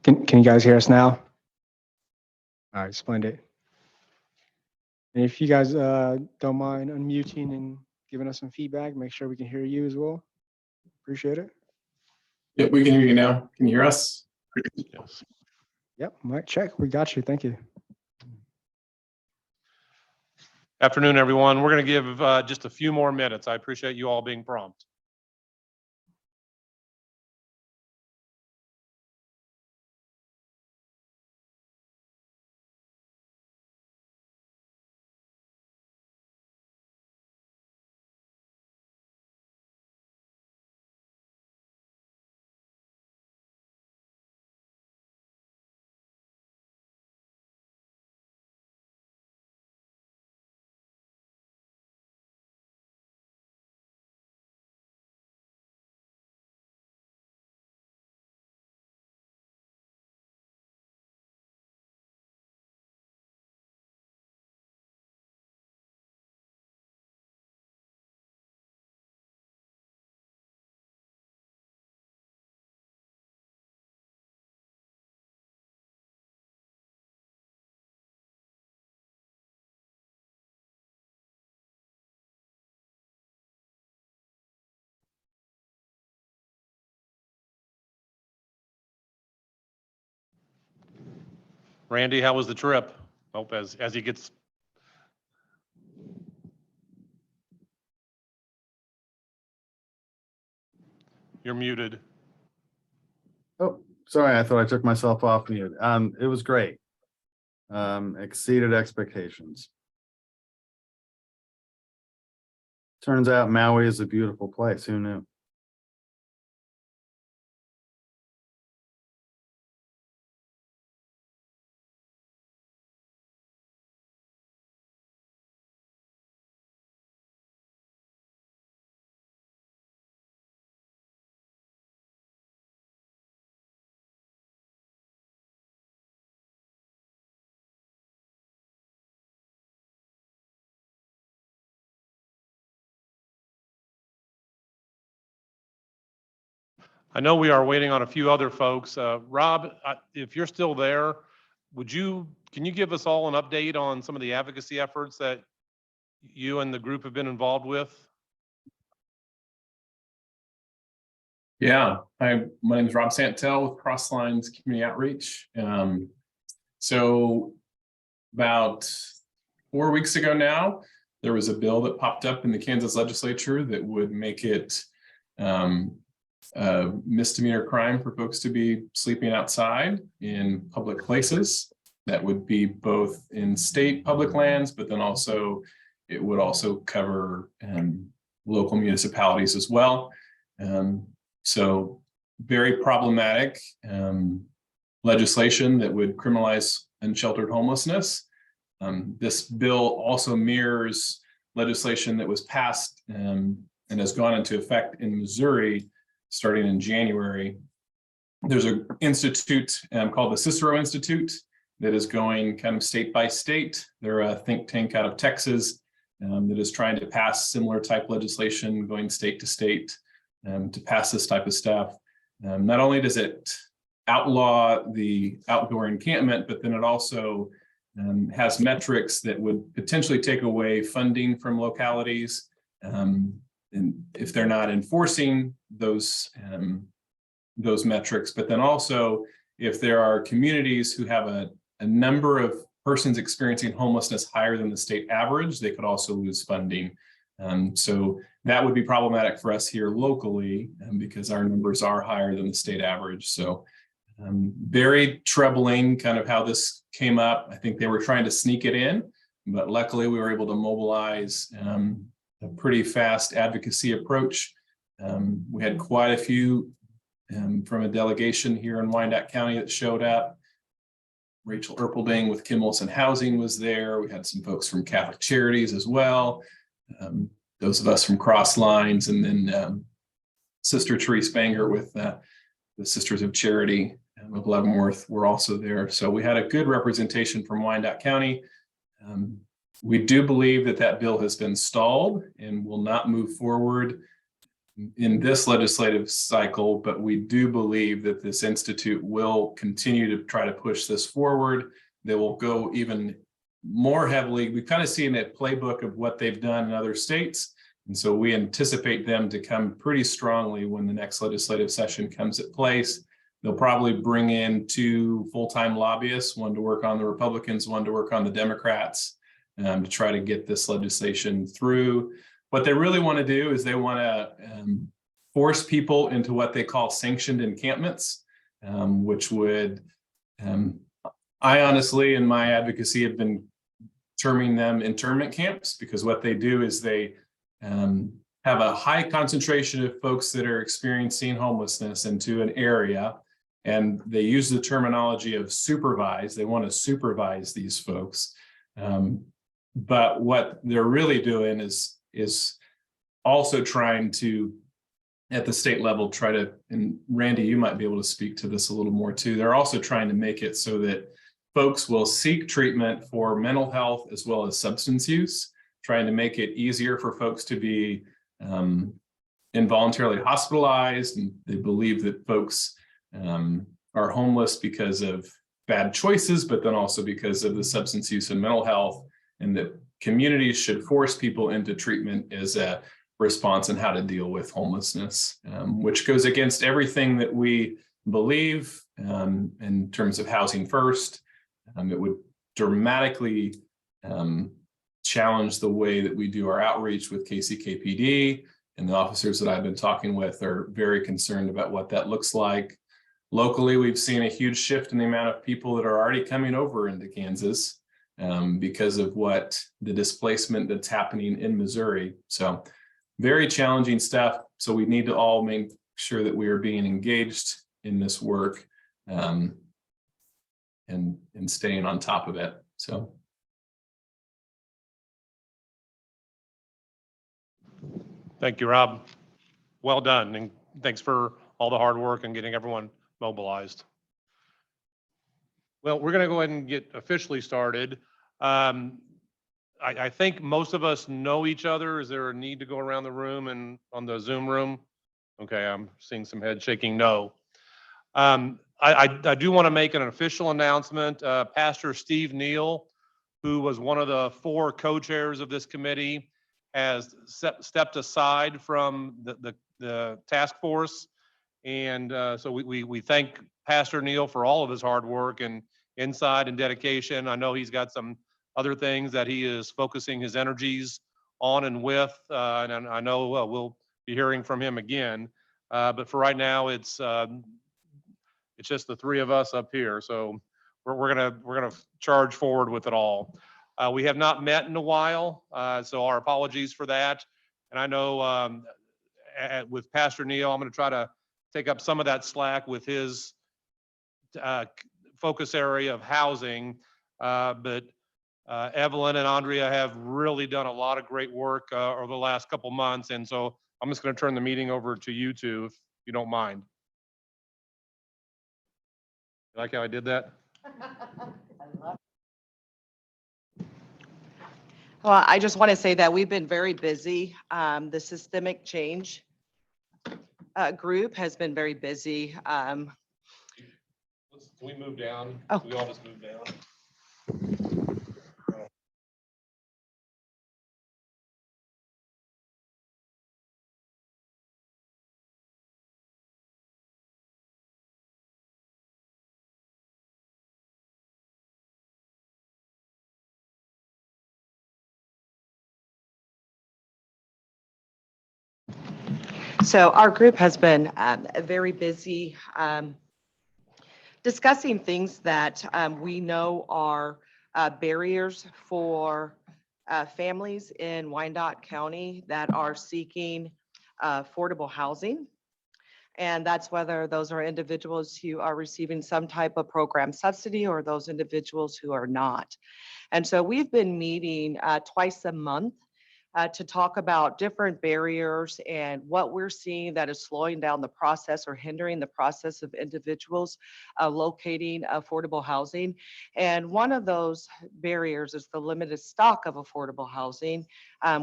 Can you guys hear us now? All right, splendid. And if you guys don't mind unmuting and giving us some feedback, make sure we can hear you as well. Appreciate it. Yep, we can hear you now. Can you hear us? Yes. Yep, mic check. We got you. Thank you. Afternoon, everyone. We're going to give just a few more minutes. I appreciate you all being prompt. Randy, how was the trip? Hope as he gets. You're muted. Oh, sorry. I thought I took myself off mute. It was great. Exceeded expectations. Turns out Maui is a beautiful place. Who knew? I know we are waiting on a few other folks. Rob, if you're still there, can you give us all an update on some of the advocacy efforts that you and the group have been involved with? Yeah, my name is Rob Santel with Crosslines Community Outreach. So about 4 weeks ago now, there was a bill that popped up in the Kansas legislature that would make it a misdemeanor crime for folks to be sleeping outside in public places. That would be both in state public lands, but then also it would also cover local municipalities as well. So very problematic legislation that would criminalize unsheltered homelessness. This bill also mirrors legislation that was passed and has gone into effect in Missouri starting in January. There's an institute called the Cicero Institute that is going kind of state by state. They're a think tank out of Texas that is trying to pass similar type legislation, going state to state to pass this type of stuff. Not only does it outlaw the outdoor encampment, but then it also has metrics that would potentially take away funding from localities. And if they're not enforcing those metrics, but then also if there are communities who have a number of persons experiencing homelessness higher than the state average, they could also lose funding. So that would be problematic for us here locally because our numbers are higher than the state average. So very troubling kind of how this came up. I think they were trying to sneak it in, but luckily we were able to mobilize a pretty fast advocacy approach. We had quite a few from a delegation here in Wyandotte County that showed up. Rachel Erpelding with Kim Olson Housing was there. We had some folks from Catholic Charities as well. Those of us from Crosslines, and then Sister Therese Banger with the Sisters of Charity of Leavenworth were also there. So we had a good representation from Wyandotte County. We do believe that that bill has been stalled and will not move forward in this legislative cycle, but we do believe that this institute will continue to try to push this forward. They will go even more heavily. We've kind of seen a playbook of what they've done in other states. And so we anticipate them to come pretty strongly when the next legislative session comes at place. They'll probably bring in 2 full-time lobbyists, one to work on the Republicans, one to work on the Democrats, to try to get this legislation through. What they really want to do is they want to force people into what they call sanctioned encampments, which would, I honestly, in my advocacy, have been terming them internment camps, because what they do is they have a high concentration of folks that are experiencing homelessness into an area, and they use the terminology of supervise. They want to supervise these folks. But what they're really doing is also trying to, at the state level, try to, and Randy, you might be able to speak to this a little more too. They're also trying to make it so that folks will seek treatment for mental health as well as substance use, trying to make it easier for folks to be involuntarily hospitalized. And they believe that folks are homeless because of bad choices, but then also because of the substance use and mental health, and that communities should force people into treatment as a response in how to deal with homelessness, which goes against everything that we believe in terms of housing first. It would dramatically challenge the way that we do our outreach with KCKPD, and the officers that I've been talking with are very concerned about what that looks like. Locally, we've seen a huge shift in the amount of people that are already coming over into Kansas because of what the displacement that's happening in Missouri. So very challenging stuff. So we need to all make sure that we are being engaged in this work and staying on top of it. So. Thank you, Rob. Well done. And thanks for all the hard work and getting everyone mobilized. Well, we're going to go ahead and get officially started. I think most of us know each other. Is there a need to go around the room and on the Zoom room? Okay, I'm seeing some head shaking no. I do want to make an official announcement. Pastor Steve Neal, who was one of the 4 co-chairs of this committee, has stepped aside from the task force. And so we thank Pastor Neal for all of his hard work and insight and dedication. I know he's got some other things that he is focusing his energies on and with, and I know we'll be hearing from him again. But for right now, it's just the 3 of us up here. So we're gonna charge forward with it all. We have not met in a while, so our apologies for that. And I know with Pastor Neal, I'm going to try to take up some of that slack with his focus area of housing. But Evelyn and Andrea have really done a lot of great work over the last couple months. And so I'm just going to turn the meeting over to you 2, if you don't mind. You like how I did that? Well, I just want to say that we've been very busy. The systemic change group has been very busy. Can we move down? Oh. We all just move down. So our group has been very busy discussing things that we know are barriers for families in Wyandotte County that are seeking affordable housing. And that's whether those are individuals who are receiving some type of program subsidy or those individuals who are not. And so we've been meeting twice a month to talk about different barriers and what we're seeing that is slowing down the process or hindering the process of individuals locating affordable housing. And one of those barriers is the limited stock of affordable housing.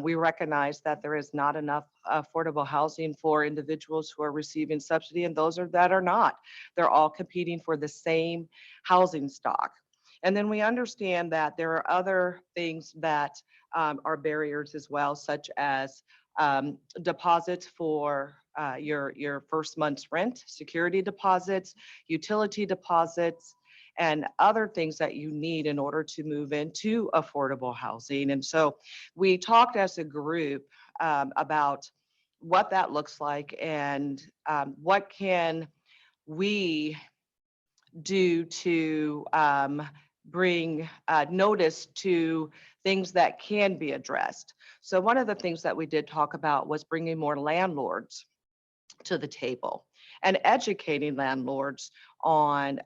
We recognize that there is not enough affordable housing for individuals who are receiving subsidy and those that are not. They're all competing for the same housing stock. And then we understand that there are other things that are barriers as well, such as deposits for your first month's rent, security deposits, utility deposits, and other things that you need in order to move into affordable housing. And so we talked as a group about what that looks like and what can we do to bring notice to things that can be addressed. So one of the things that we did talk about was bringing more landlords to the table and educating landlords on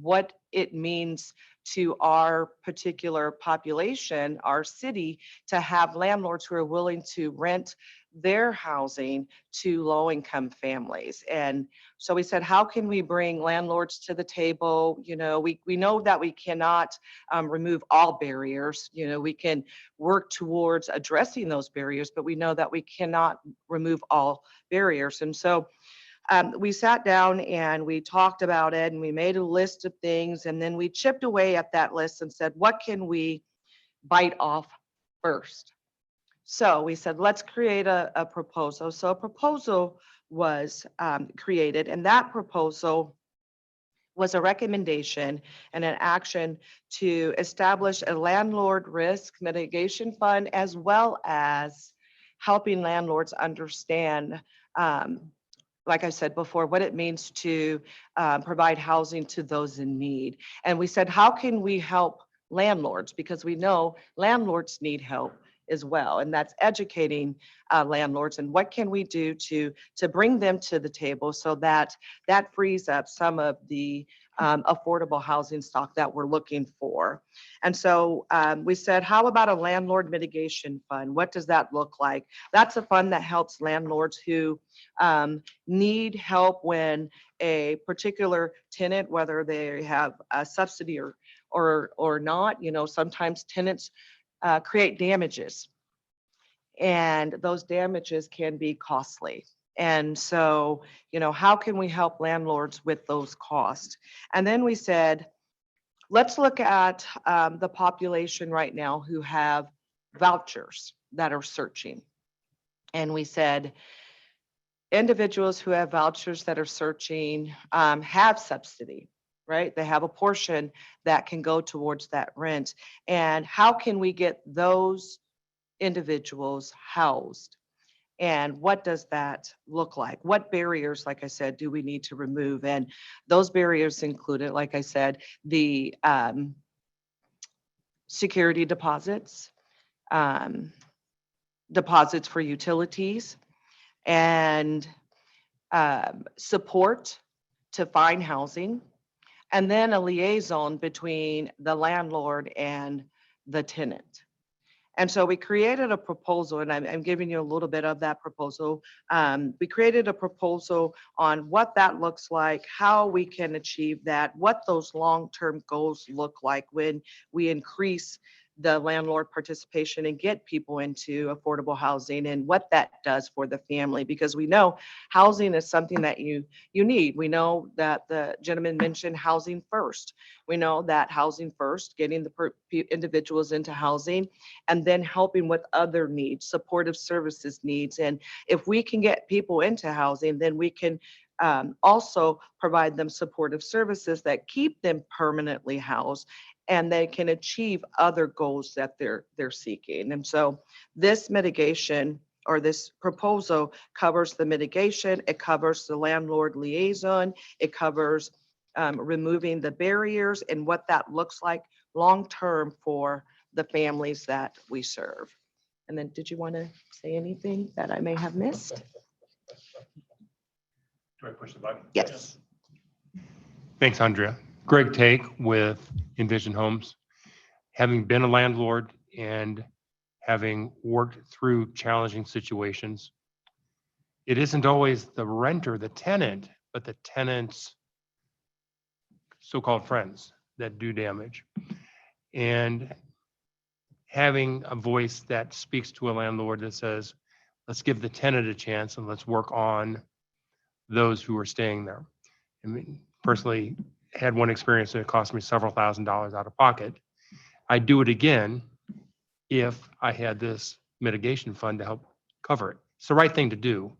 what it means to our particular population, our city, to have landlords who are willing to rent their housing to low-income families. And so we said, how can we bring landlords to the table? You know, we know that we cannot remove all barriers. You know, we can work towards addressing those barriers, but we know that we cannot remove all barriers. And so we sat down and we talked about it and we made a list of things, and then we chipped away at that list and said, what can we bite off first? So we said, let's create a proposal. So a proposal was created, and that proposal was a recommendation and an action to establish a landlord risk mitigation fund, as well as helping landlords understand, like I said before, what it means to provide housing to those in need. And we said, how can we help landlords? Because we know landlords need help as well. And that's educating landlords and what can we do to bring them to the table so that that frees up some of the affordable housing stock that we're looking for. And so we said, how about a landlord mitigation fund? What does that look like? That's a fund that helps landlords who need help when a particular tenant, whether they have a subsidy or not, you know, sometimes tenants create damages, and those damages can be costly. And so, you know, how can we help landlords with those costs? And then we said, let's look at the population right now who have vouchers that are searching. And we said, individuals who have vouchers that are searching have subsidy, right? They have a portion that can go towards that rent. And how can we get those individuals housed? And what does that look like? What barriers, like I said, do we need to remove? And those barriers included, like I said, the security deposits, deposits for utilities, and support to find housing, and then a liaison between the landlord and the tenant. And so we created a proposal, and I'm giving you a little bit of that proposal. We created a proposal on what that looks like, how we can achieve that, what those long-term goals look like when we increase the landlord participation and get people into affordable housing, and what that does for the family, because we know housing is something that you need. We know that the gentleman mentioned housing first. We know that housing first, getting the individuals into housing, and then helping with other needs, supportive services needs. And if we can get people into housing, then we can also provide them supportive services that keep them permanently housed, and they can achieve other goals that they're seeking. And so this mitigation, or this proposal, covers the mitigation, it covers the landlord liaison, it covers removing the barriers and what that looks like long-term for the families that we serve. And then did you want to say anything that I may have missed? Do I push the button? Yes. Thanks, Andrea. Greg Take with Envision Homes. Having been a landlord and having worked through challenging situations. It isn't always the renter, the tenant, but the tenant's so-called friends that do damage. And having a voice that speaks to a landlord that says, let's give the tenant a chance and let's work on those who are staying there. I mean, personally, had one experience and it cost me several $1,000s out of pocket. I'd do it again if I had this mitigation fund to help cover it. It's the right thing to do.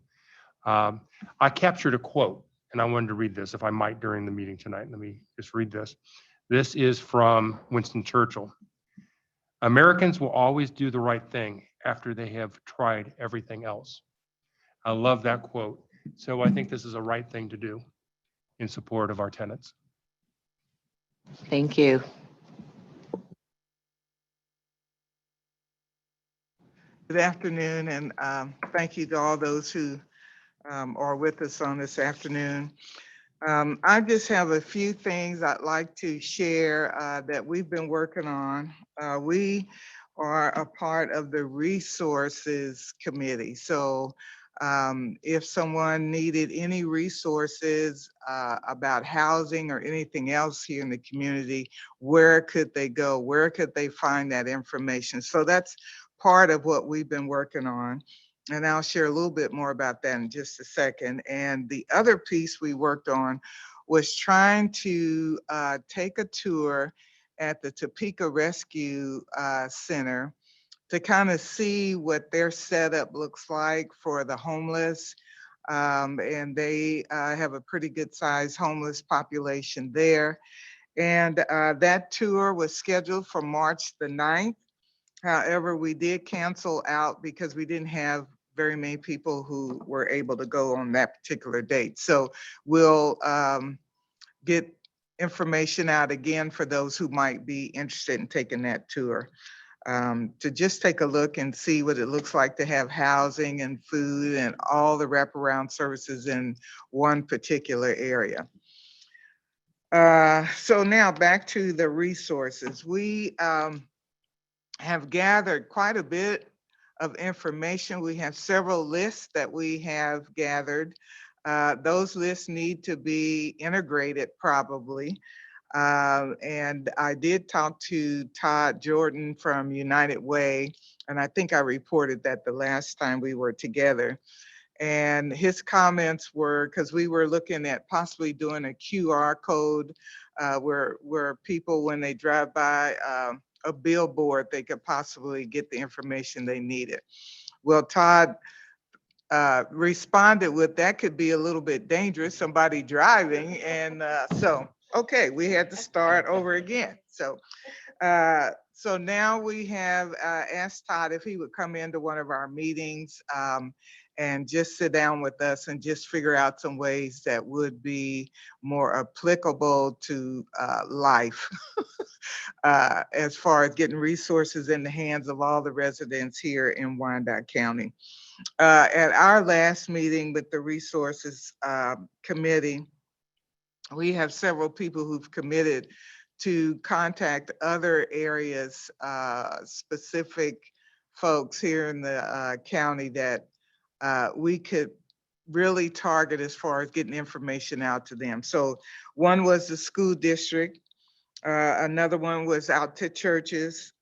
I captured a quote and I wanted to read this if I might during the meeting tonight. Let me just read this. This is from Winston Churchill. Americans will always do the right thing after they have tried everything else. I love that quote. So I think this is a right thing to do in support of our tenants. Thank you. Good afternoon, and thank you to all those who are with us on this afternoon. I just have a few things I'd like to share that we've been working on. We are a part of the resources committee. So if someone needed any resources about housing or anything else here in the community, where could they go? Where could they find that information? So that's part of what we've been working on. And I'll share a little bit more about that in just a second. And the other piece we worked on was trying to take a tour at the Topeka Rescue Center to kind of see what their setup looks like for the homeless. And they have a pretty good sized homeless population there. And that tour was scheduled for March the 9th. However, we did cancel out because we didn't have very many people who were able to go on that particular date. So we'll get information out again for those who might be interested in taking that tour, to just take a look and see what it looks like to have housing and food and all the wraparound services in one particular area. So now back to the resources. We have gathered quite a bit of information. We have several lists that we have gathered. Those lists need to be integrated probably. And I did talk to Todd Jordan from United Way, and I think I reported that the last time we were together. And his comments were, because we were looking at possibly doing a QR code where people, when they drive by a billboard, they could possibly get the information they needed. Well, Todd responded with, that could be a little bit dangerous, somebody driving. And so, okay, we had to start over again. So now we have asked Todd if he would come into one of our meetings and just sit down with us and just figure out some ways that would be more applicable to life as far as getting resources in the hands of all the residents here in Wyandotte County. At our last meeting with the resources committee, we have several people who've committed to contact other areas, specific folks here in the county that we could really target as far as getting information out to them. So one was the school district. Another one was out to churches.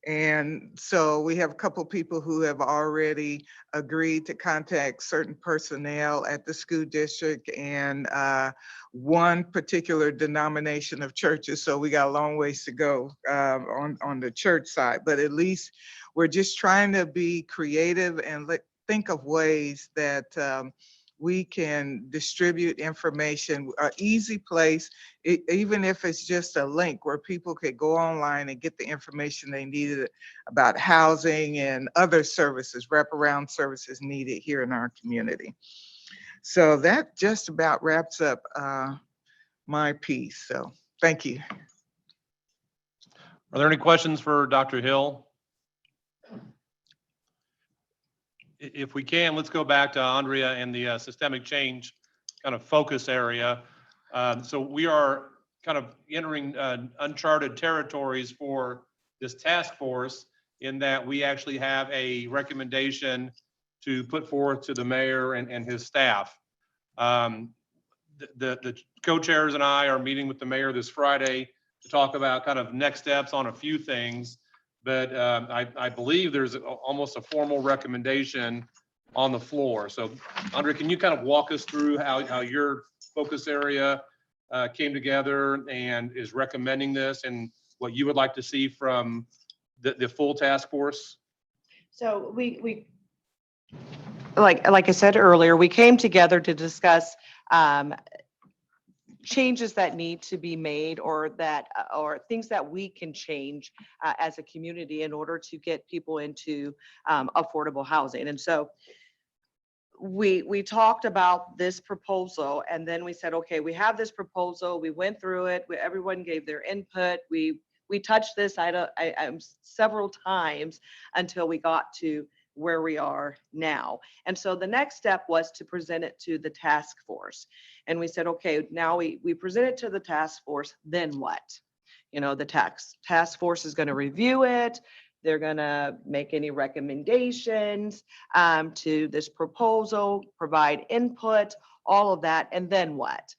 And so we have a couple people who have already agreed to contact certain personnel at the school district and one particular denomination of churches. So we got a long ways to go on the church side, but at least we're just trying to be creative and think of ways that we can distribute information, an easy place, even if it's just a link where people could go online and get the information they needed about housing and other services, wraparound services needed here in our community. So that just about wraps up my piece. So thank you. Are there any questions for Dr. Hill? If we can, let's go back to Andrea and the systemic change kind of focus area. So we are kind of entering uncharted territories for this task force. in that we actually have a recommendation to put forth to the mayor and his staff. The co-chairs and I are meeting with the mayor this Friday to talk about kind of next steps on a few things. But I believe there's almost a formal recommendation on the floor. So Andre, can you kind of walk us through how your focus area came together and is recommending this and what you would like to see from the full task force? So we like I said earlier, we came together to discuss changes that need to be made or things that we can change as a community in order to get people into affordable housing. And so we talked about this proposal, and then we said, okay, we have this proposal. We went through it. Everyone gave their input. We touched this item several times until we got to where we are now. And so the next step was to present it to the task force. And we said, okay, now we present it to the task force, then what? You know, the task force is going to review it. They're going to make any recommendations to this proposal, provide input, all of that. And then what?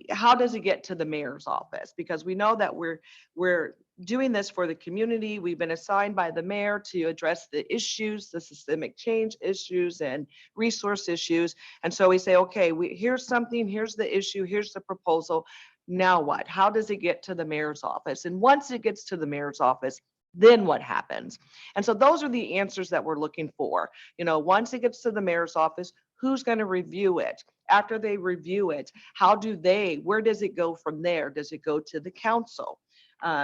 How does it get to the mayor's office? Because we know that we're doing this for the community. We've been assigned by the mayor to address the issues, the systemic change issues and resource issues. And so we say, okay, here's something, here's the issue, here's the proposal. Now what? How does it get to the mayor's office? And once it gets to the mayor's office, then what happens? And so those are the answers that we're looking for. You know, once it gets to the mayor's office, who's going to review it? After they review it, where does it go from there? Does it go to the council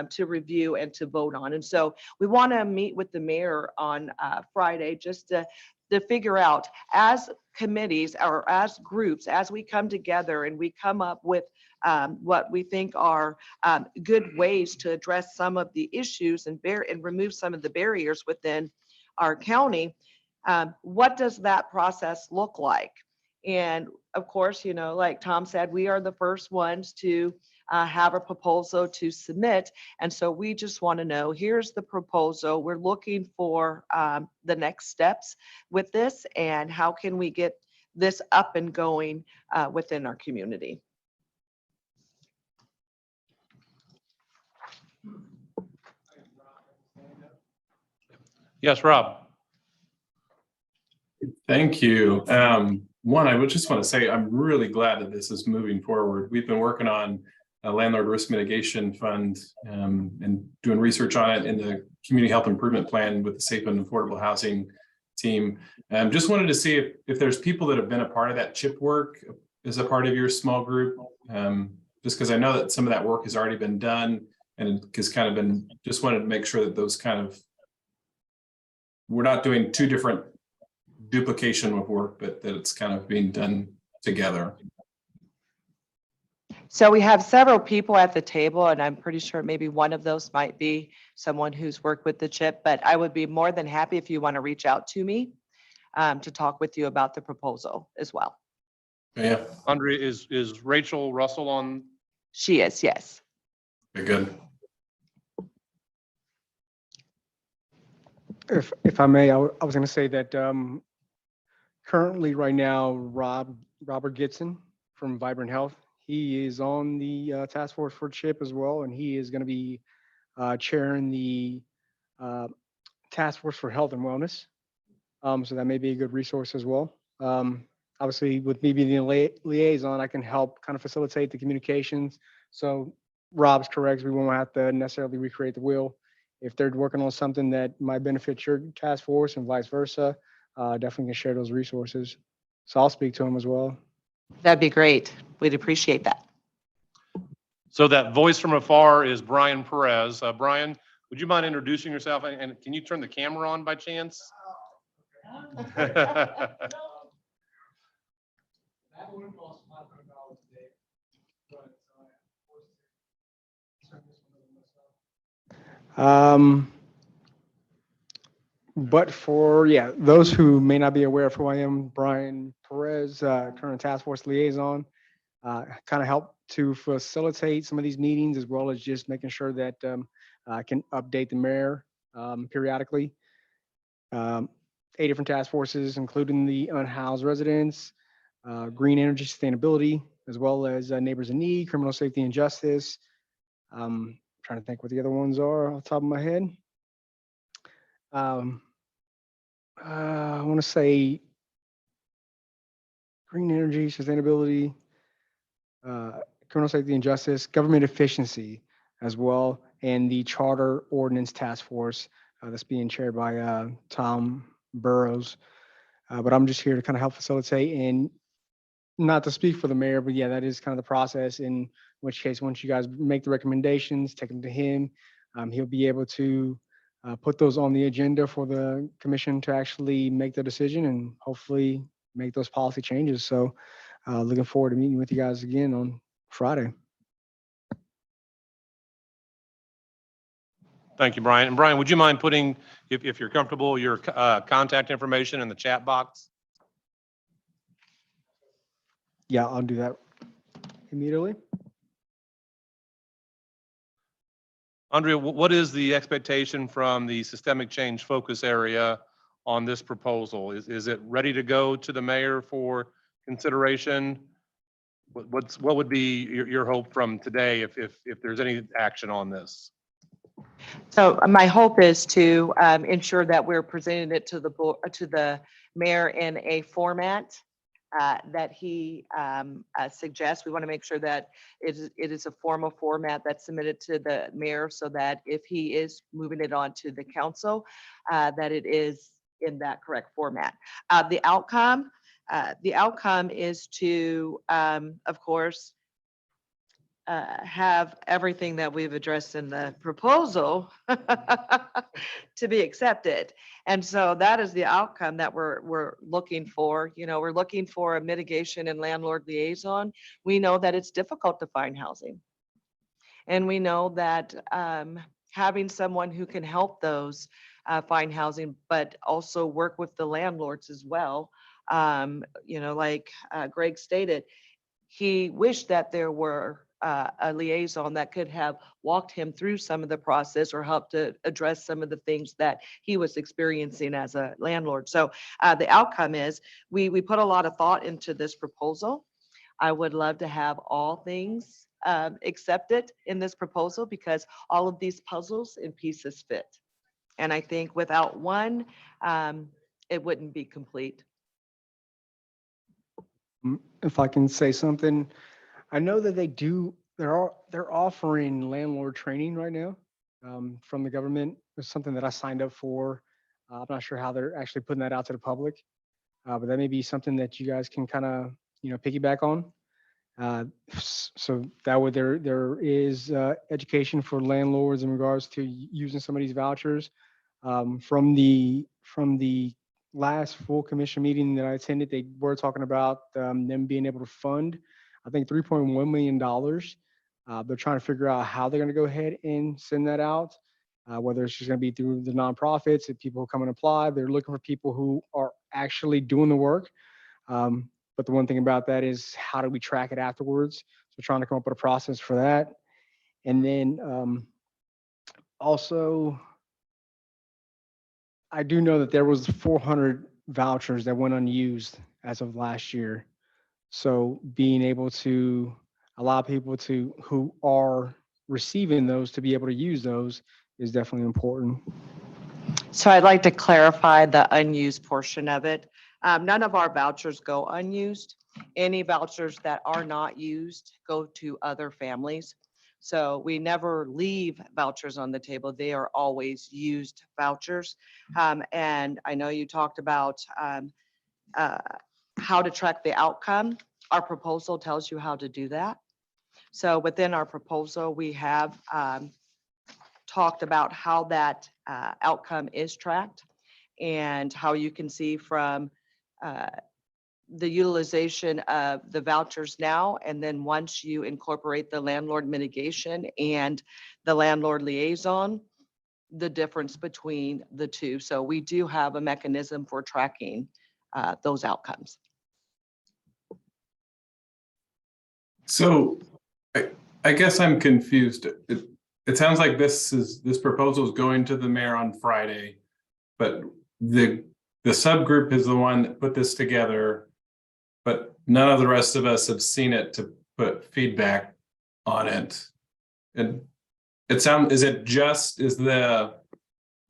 to review and to vote on? And so we want to meet with the mayor on Friday just to figure out, as committees or as groups, as we come together and we come up with what we think are good ways to address some of the issues and remove some of the barriers within our county. What does that process look like? And of course, you know, like Tom said, we are the first ones to have a proposal to submit. And so we just want to know, here's the proposal. We're looking for the next steps with this, and how can we get this up and going within our community? Yes, Rob. Thank you. One, I would just want to say, I'm really glad that this is moving forward. We've been working on a landlord risk mitigation fund and doing research on it in the community health improvement plan with the safe and affordable housing team. Just wanted to see if there's people that have been a part of that CHIP work as a part of your small group. Just because I know that some of that work has already been done and has kind of been, just wanted to make sure that those kind of, we're not doing two different duplication of work, but that it's kind of being done together. So we have several people at the table, and I'm pretty sure maybe one of those might be someone who's worked with the CHIP, but I would be more than happy if you want to reach out to me to talk with you about the proposal as well. Yeah. Andre, is Rachel Russell on? She is, yes. Very good. If I may, I was going to say that currently right now, Robert Gitson from Vibrant Health, he is on the task force for CHIP as well, and he is going to be chairing the task force for health and wellness. So that may be a good resource as well. Obviously, with me being the liaison, I can help kind of facilitate the communications. So Rob's correct. We won't have to necessarily recreate the wheel. If they're working on something that might benefit your task force and vice versa, definitely can share those resources. So I'll speak to him as well. That'd be great. We'd appreciate that. So that voice from afar is Brian Perez. Brian, would you mind introducing yourself, and can you turn the camera on by chance? But for, those who may not be aware of who I am, Brian Perez, current task force liaison, kind of help to facilitate some of these meetings, as well as just making sure that I can update the mayor periodically. 8 different task forces, including the unhoused residents, green energy sustainability, as well as neighbors in need, criminal safety and justice. Trying to think what the other ones are off the top of my head. I want to say green energy, sustainability, criminal safety and justice, government efficiency as well, and the charter ordinance task force that's being chaired by Tom Burrows. But I'm just here to kind of help facilitate and not to speak for the mayor, but yeah, that is kind of the process. In which case, once you guys make the recommendations, take them to him, he'll be able to put those on the agenda for the commission to actually make the decision and hopefully make those policy changes. So looking forward to meeting with you guys again on Friday. Thank you, Brian. And Brian, would you mind putting, if you're comfortable, your contact information in the chat box? Yeah, I'll do that immediately. Andrea, what is the expectation from the systemic change focus area on this proposal? Is it ready to go to the mayor for consideration? What would be your hope from today if there's any action on this? So my hope is to ensure that we're presenting it to the board, to the mayor in a format that he suggests. We want to make sure that it is a formal format that's submitted to the mayor so that if he is moving it on to the council, that it is in that correct format. The outcome is to, of course, have everything that we've addressed in the proposal to be accepted. And so that is the outcome that we're looking for. You know, we're looking for a mitigation and landlord liaison. We know that it's difficult to find housing. And we know that having someone who can help those find housing, but also work with the landlords as well. You know, like Greg stated, he wished that there were a liaison that could have walked him through some of the process or helped to address some of the things that he was experiencing as a landlord. So the outcome is we put a lot of thought into this proposal. I would love to have all things accepted in this proposal because all of these puzzles and pieces fit. And I think without one, it wouldn't be complete. If I can say something, I know that they're offering landlord training right now from the government. It's something that I signed up for. I'm not sure how they're actually putting that out to the public, but that may be something that you guys can kind of, you know, piggyback on. So that way there is education for landlords in regards to using some of these vouchers. From the last full commission meeting that I attended, they were talking about them being able to fund, I think, $3.1 million. They're trying to figure out how they're going to go ahead and send that out, whether it's just going to be through the nonprofits, if people come and apply. They're looking for people who are actually doing the work. But the one thing about that is how do we track it afterwards? So trying to come up with a process for that. And then also, I do know that there was 400 vouchers that went unused as of last year. So being able to allow people who are receiving those to be able to use those is definitely important. So I'd like to clarify the unused portion of it. None of our vouchers go unused. Any vouchers that are not used go to other families. So we never leave vouchers on the table. They are always used vouchers. And I know you talked about how to track the outcome. Our proposal tells you how to do that. So within our proposal, we have talked about how that outcome is tracked and how you can see from the utilization of the vouchers now, and then once you incorporate the landlord mitigation and the landlord liaison, the difference between the two. So we do have a mechanism for tracking those outcomes. So I guess I'm confused. it sounds like this proposal is going to the mayor on Friday, but the subgroup is the one that put this together, but none of the rest of us have seen it to put feedback on it. And is the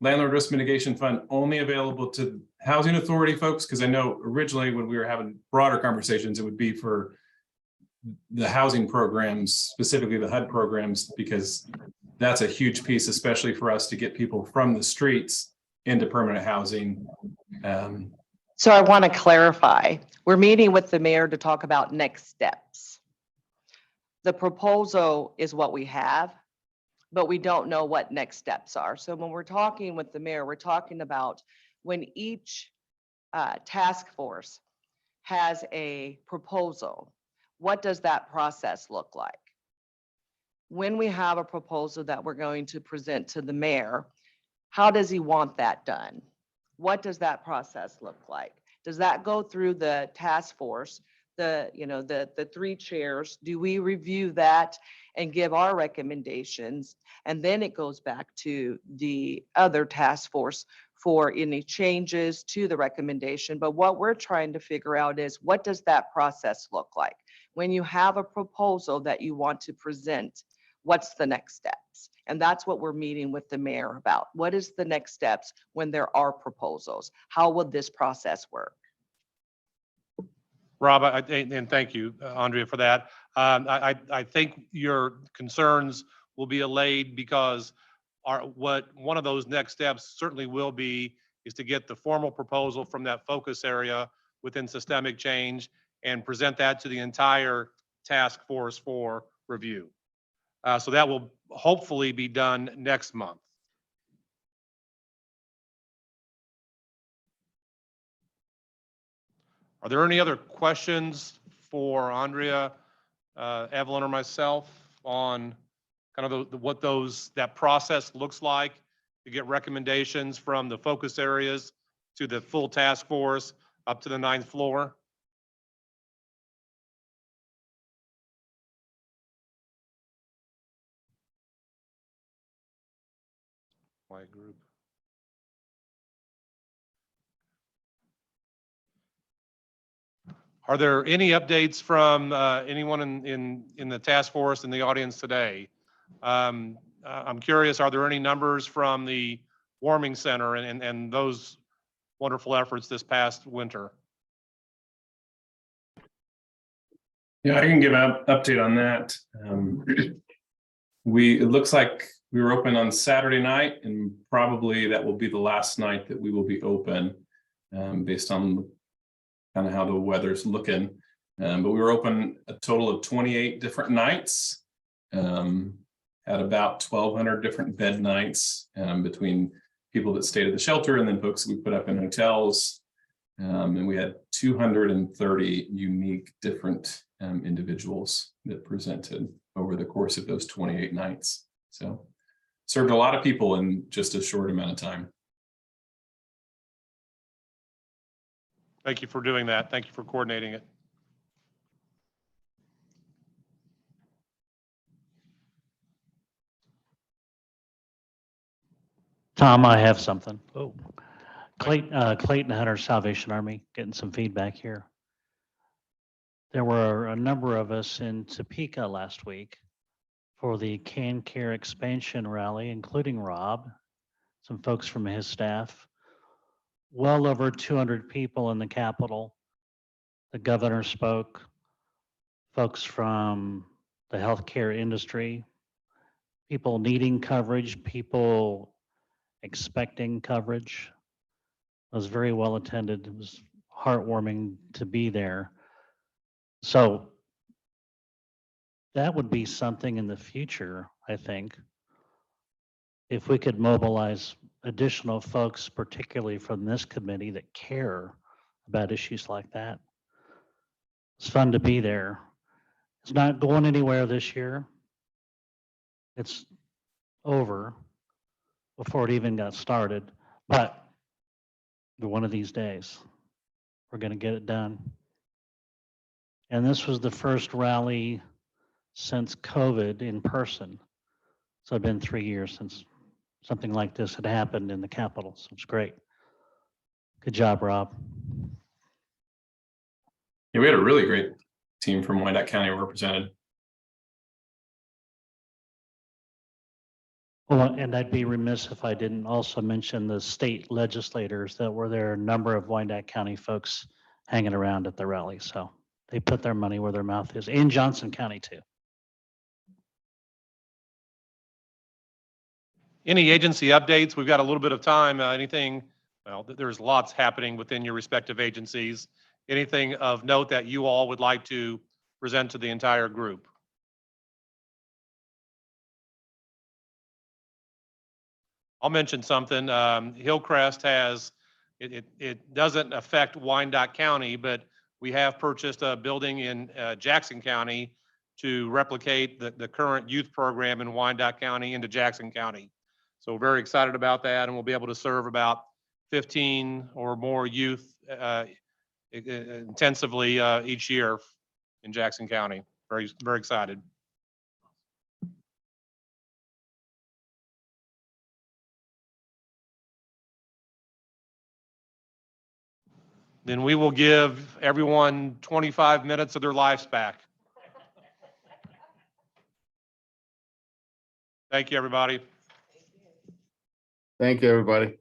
landlord risk mitigation fund only available to housing authority folks? Because I know originally when we were having broader conversations, it would be for the housing programs, specifically the HUD programs, because that's a huge piece, especially for us to get people from the streets into permanent housing. So I want to clarify, we're meeting with the mayor to talk about next steps. The proposal is what we have, but we don't know what next steps are. So when we're talking with the mayor, we're talking about when each task force has a proposal, what does that process look like? When we have a proposal that we're going to present to the mayor, how does he want that done? What does that process look like? Does that go through the task force, the three chairs? Do we review that and give our recommendations? And then it goes back to the other task force for any changes to the recommendation. But what we're trying to figure out is, what does that process look like? When you have a proposal that you want to present, what's the next steps? And that's what we're meeting with the mayor about. What is the next steps when there are proposals? How will this process work? Rob, and thank you, Andrea, for that. I think your concerns will be allayed because one of those next steps certainly will be is to get the formal proposal from that focus area within systemic change and present that to the entire task force for review. So that will hopefully be done next month. Are there any other questions for Andrea, Evelyn, or myself on kind of what that process looks like to get recommendations from the focus areas to the full task force up to the 9th floor? My group. Are there any updates from anyone in the task force in the audience today? I'm curious, are there any numbers from the warming center and those wonderful efforts this past winter? Yeah, I can give an update on that. It looks like we were open on Saturday night, and probably that will be the last night that we will be open, based on kind of how the weather's looking. But we were open a total of 28 different nights, at about 1,200 different bed nights, between people that stayed at the shelter and then folks that we put up in hotels. And we had 230 unique different individuals that presented over the course of those 28 nights. So served a lot of people in just a short amount of time. Thank you for doing that. Thank you for coordinating it. Tom, I have something. Oh, Clayton Hunter Salvation Army, getting some feedback here. There were a number of us in Topeka last week for the Can Care expansion rally, including Rob, some folks from his staff. Well over 200 people in the Capitol. The governor spoke, folks from the healthcare industry, people needing coverage, people expecting coverage. It was very well attended. It was heartwarming to be there. So that would be something in the future, I think, if we could mobilize additional folks, particularly from this committee, that care about issues like that. It's fun to be there. It's not going anywhere this year. It's over before it even got started, but one of these days, we're going to get it done. And this was the first rally since COVID in person. So it'd been 3 years since something like this had happened in the Capitol. So it's great. Good job, Rob. Yeah, we had a really great team from Wyandotte County represented. Well, and I'd be remiss if I didn't also mention the state legislators that were there, a number of Wyandotte County folks hanging around at the rally. So they put their money where their mouth is, in Johnson County too. Any agency updates? We've got a little bit of time. Anything, well, there's lots happening within your respective agencies. Anything of note that you all would like to present to the entire group? I'll mention something. Hillcrest has, it doesn't affect Wyandotte County, but we have purchased a building in Jackson County to replicate the current youth program in Wyandotte County into Jackson County. So we're very excited about that, and we'll be able to serve about 15 or more youth intensively each year in Jackson County. Very, very excited. Then we will give everyone 25 minutes of their lives back. Thank you, everybody. Thank you, everybody.